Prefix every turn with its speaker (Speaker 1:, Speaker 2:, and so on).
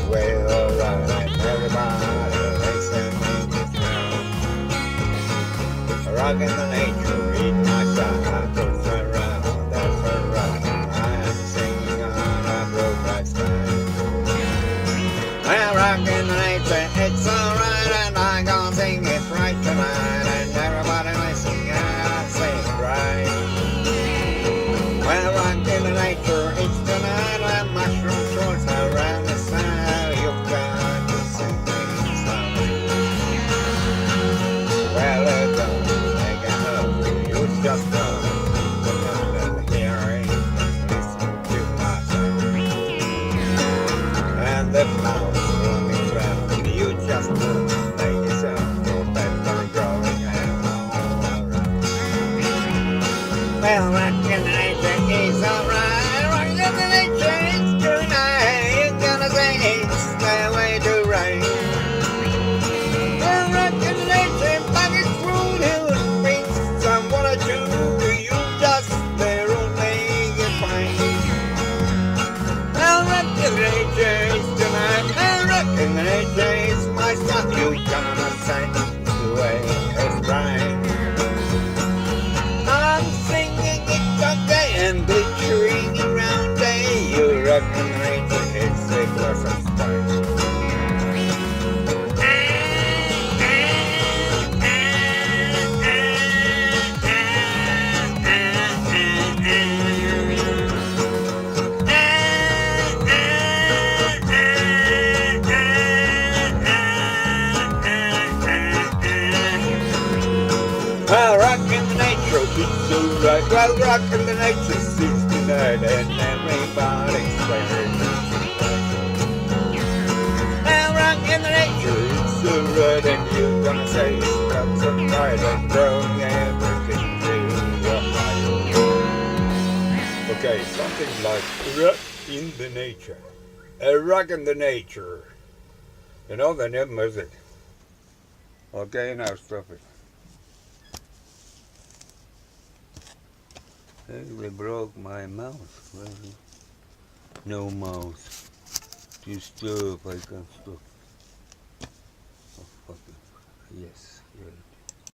Speaker 1: Well, alright, and everybody makes their names now. Rockin' the nature, eat my side, puts around, that's around. I am singing on a broke style. Well, rockin' the nature, it's alright, and I'm gonna sing it right tonight. And everybody listen, I sing it right. Well, rockin' the nature, it's tonight, and mushroom shorts around the side. You've got to sing things out. Well, it don't make a hurry, you just don't. And here ain't listen to my sound. And the flowers roaming round, you just don't make a sound. Your bed are growing all around. Well, rockin' the nature is alright. Rockin' the nature is tonight. You're gonna say it's the way to rain. Well, rockin' the nature, bucket through the beats. I wanna do you just there only get fine. Well, rockin' the nature is tonight. Well, rockin' the nature is my stuff. You gonna say the way it's right. I'm singing it all day and glittering around day. You rockin' the nature, it's a pleasant sight. Well, rockin' the nature, it's alright. Well, rockin' the nature, 69, and everybody's wearing well, rockin' the nature, it's alright, and you're gonna say it's got some right and throwing everything to your fire. Okay, something like rock in the nature. Rockin' the nature. You know the new music. Okay, now stop it. They broke my mouse. Well, no mouse. Too stuff, I can't stop. Oh, fucking. Yes, yeah.